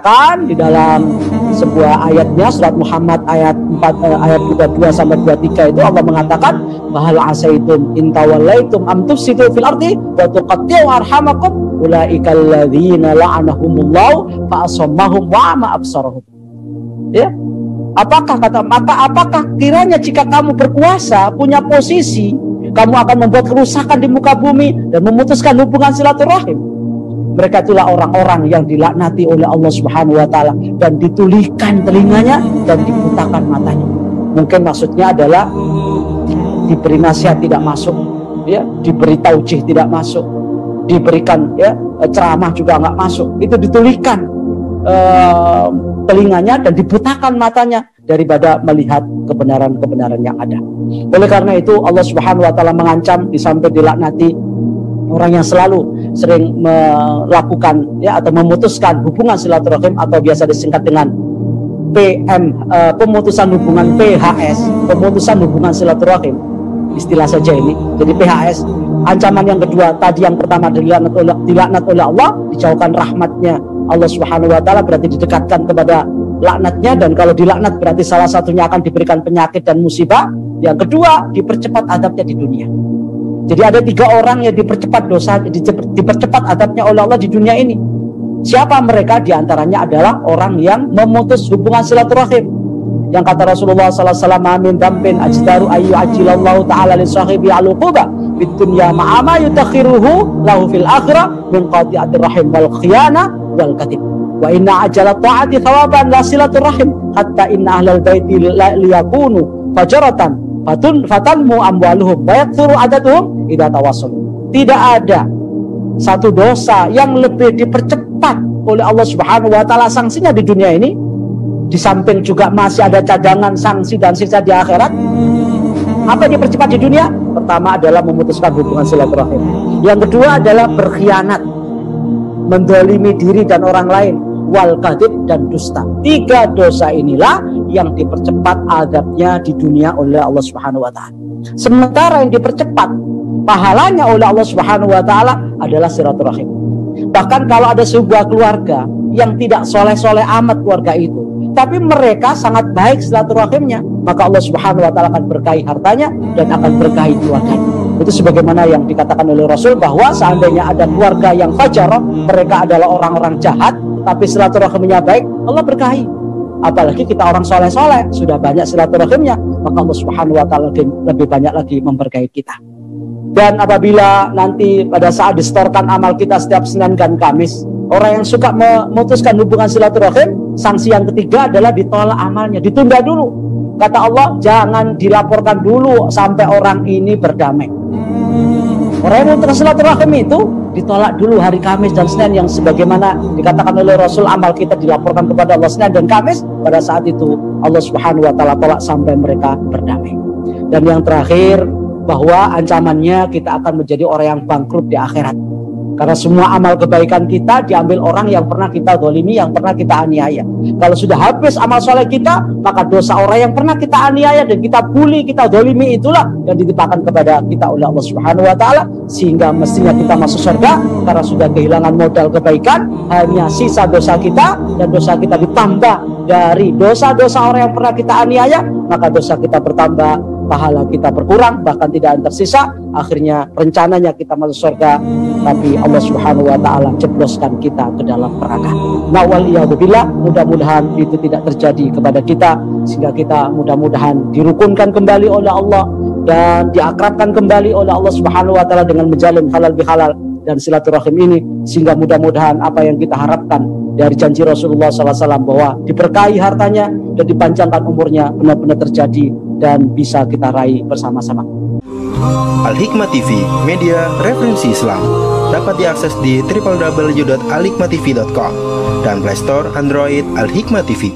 mengatakan di dalam sebuah ayatnya, surat Muhammad ayat 22 sampai 23 itu Allah mengatakan, "Bahal asaitum in tawallaitum am tufsidu fil ardi wa tuqatti'u arhamakum ulaikal ladzina la'anahumullahu fa asammahum wa ama absarahum." Ya. Apakah kiranya jika kamu berkuasa, punya posisi, kamu akan membuat kerusakan di muka bumi dan memutuskan hubungan silaturahim? Mereka itulah orang-orang yang dilaknati oleh Allah Subhanahu wa taala dan ditulikan telinganya dan dibutakan matanya. Mungkin maksudnya adalah diberi nasihat tidak masuk, ya, diberi taujih tidak masuk, diberikan ya ceramah juga nggak masuk. Itu ditulikan telinganya dan dibutakan matanya daripada melihat kebenaran-kebenaran yang ada. Oleh karena itu Allah Subhanahu wa taala mengancam sampai dilaknati orang yang selalu sering melakukan ya atau memutuskan hubungan silaturahim atau biasa disingkat dengan pemutusan hubungan PHS, pemutusan hubungan silaturahim. Istilah saja ini. Jadi PHS. Ancaman yang kedua tadi, yang pertama dilaknat oleh Allah, dijauhkan rahmatnya Allah Subhanahu wa taala, berarti didekatkan kepada laknatnya, dan kalau dilaknat berarti salah satunya akan diberikan penyakit dan musibah. Yang kedua, dipercepat adabnya di dunia. Jadi ada 3 orang yang dipercepat dipercepat adabnya oleh Allah di dunia ini. Siapa mereka? Di antaranya adalah orang yang memutus hubungan silaturahim. Yang kata Rasulullah sallallahu alaihi wasallam, "Amin dambin ajdaru ayyu ajilallahu ta'ala li sahibi al-uquba bid dunya ma'a ma yutakhiruhu lahu fil akhirah min qati'atir rahim wal khiyana wal katib. Wa inna ajala ta'ati thawaban la silaturahim hatta inna ahlal baiti liyakunu fajaratan fatanmu amwaluhum wa yakthuru adaduhum idza tawassalu." Tidak ada satu dosa yang lebih dipercepat oleh Allah Subhanahu wa taala sanksinya di dunia ini, di samping juga masih ada cadangan sanksi dan siksa di akhirat. Apa yang dipercepat di dunia? Pertama adalah memutuskan hubungan silaturahim. Yang kedua adalah berkhianat, mendolimi diri dan orang lain, wal kadhib dan dusta. 3 dosa inilah yang dipercepat azabnya di dunia oleh Allah Subhanahu wa taala. Sementara yang dipercepat pahalanya oleh Allah Subhanahu wa taala adalah silaturahim. Bahkan kalau ada sebuah keluarga yang tidak soleh-soleh amat keluarga itu, tapi mereka sangat baik silaturahimnya, maka Allah Subhanahu wa taala akan berkahi hartanya dan akan berkahi keluarganya. Itu sebagaimana yang dikatakan oleh Rasul bahwa seandainya ada keluarga yang fajar, mereka adalah orang-orang jahat, tapi silaturahimnya baik, Allah berkahi. Apalagi kita orang soleh-soleh, sudah banyak silaturahimnya, maka Allah Subhanahu wa taala lebih banyak lagi memberkahi kita. Dan apabila nanti pada saat distorkan amal kita setiap Senin dan Kamis, orang yang suka memutuskan hubungan silaturahim, sanksi yang ketiga adalah ditolak amalnya, ditunda dulu. Kata Allah, jangan dilaporkan dulu sampai orang ini berdamai. Orang yang memutuskan silaturahim itu ditolak dulu hari Kamis dan Senin, yang sebagaimana dikatakan oleh Rasul, amal kita dilaporkan kepada Allah Senin dan Kamis. Pada saat itu Allah Subhanahu wa taala tolak sampai mereka berdamai. Dan yang terakhir, bahwa ancamannya kita akan menjadi orang yang bangkrut di akhirat. Karena semua amal kebaikan kita diambil orang yang pernah kita zalimi, yang pernah kita aniaya. Kalau sudah habis amal soleh kita, maka dosa orang yang pernah kita aniaya dan kita bully, kita zalimi, itulah yang ditimpakan kepada kita oleh Allah Subhanahu wa taala, sehingga mestinya kita masuk surga karena sudah kehilangan modal kebaikan, hanya sisa dosa kita, dan dosa kita ditambah dari dosa-dosa orang yang pernah kita aniaya, maka dosa kita bertambah, pahala kita berkurang, bahkan tidak ada tersisa. Akhirnya rencananya kita masuk surga, tapi Allah Subhanahu wa taala jebloskan kita ke dalam neraka. Nah, waliyadzubillah, mudah-mudahan itu tidak terjadi kepada kita, sehingga kita mudah-mudahan dirukunkan kembali oleh Allah dan diakrabkan kembali oleh Allah Subhanahu wa taala dengan menjalin halal bihalal dan silaturahim ini, sehingga mudah-mudahan apa yang kita harapkan dari janji Rasulullah SAW bahwa diberkahi hartanya dan dipanjangkan umurnya benar-benar terjadi dan bisa kita raih bersama-sama. Al-Hikmah TV, media referensi Islam, dapat diakses di www.alhikmahtv.com dan Play Store Android Al-Hikmah TV.